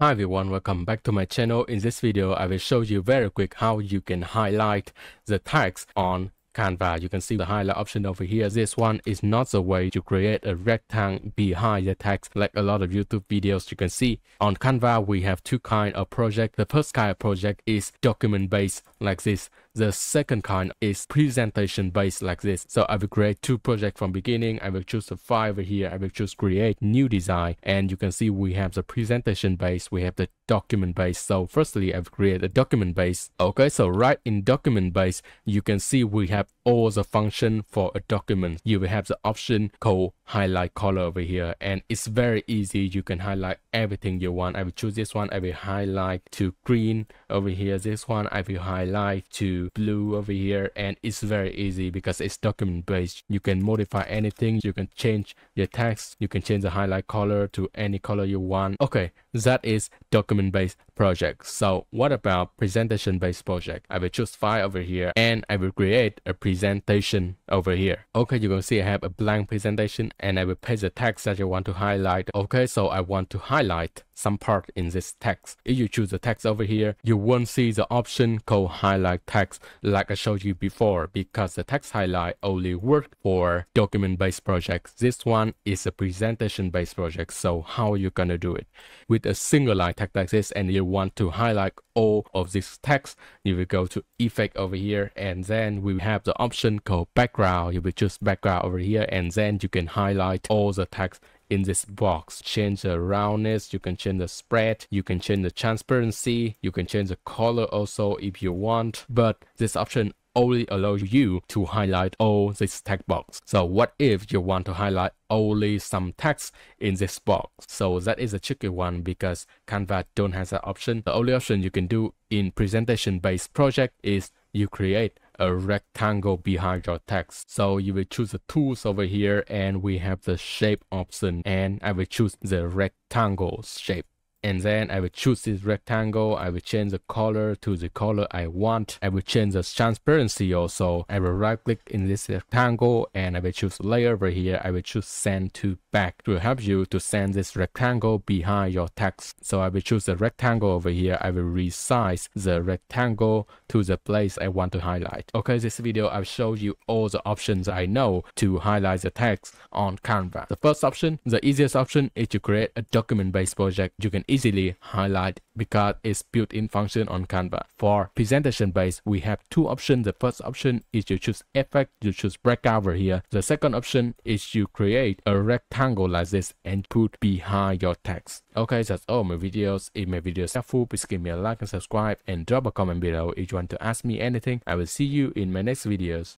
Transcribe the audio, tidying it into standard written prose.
Hi everyone, welcome back to my channel. In this video, I will show you very quick how you can highlight the text on Canva. You can see the highlight option over here. This one is not the way to create a rectangle behind the text like a lot of YouTube videos. You can see on Canva we have two kind of project. The first kind of project is document based like this. The second kind is presentation based like this. So I will create two projects from beginning. I will choose the file over here. I will choose create new design, and you can see we have the presentation based, we have the document based. So firstly I will create a document based. Okay, so right in document based you can see we have all the function for a document. You will have the option called highlight color over here, and it's very easy. You can highlight everything you want. I will choose this one. I will highlight to green over here. This one I will highlight to blue over here, and it's very easy because it's document based. You can modify anything. You can change your text. You can change the highlight color to any color you want. Okay, that is document based project. So what about presentation based project? I will choose file over here, and I will create a presentation over here. Okay, you can see I have a blank presentation, and I will paste the text that you want to highlight. Okay, so I want to highlight some part in this text. If you choose the text over here, you won't see the option called highlight text like I showed you before, because the text highlight only work for document based projects. This one is a presentation based project. So how are you gonna do it? With a single line text like this, and you want to highlight all of this text, you will go to effect over here, and then we have the option called background. You will choose background over here, and then you can highlight all the text in this box. Change the roundness, you can change the spread, you can change the transparency, you can change the color also if you want, but this option only allows you to highlight all this text box. So what if you want to highlight only some text in this box? So that is a tricky one because Canva don't have that option. The only option you can do in presentation based project is you create a rectangle behind your text. So you will choose the tools over here, and we have the shape option, and I will choose the rectangle shape. And then I will choose this rectangle. I will change the color to the color I want. I will change the transparency also. I will right click in this rectangle, and I will choose layer over here. I will choose send to back to help you to send this rectangle behind your text. So I will choose the rectangle over here. I will resize the rectangle to the place I want to highlight. Okay, this video I've showed you all the options I know to highlight the text on Canva. The first option, the easiest option, is to create a document based project. You can easily highlight because it's built-in function on Canva. For presentation based, we have two options. The first option is you choose effect, you choose breakout over here. The second option is you create a rectangle like this and put behind your text. Okay, that's all my videos. If my video is helpful, please give me a like and subscribe, and drop a comment below if you want to ask me anything. I will see you in my next videos.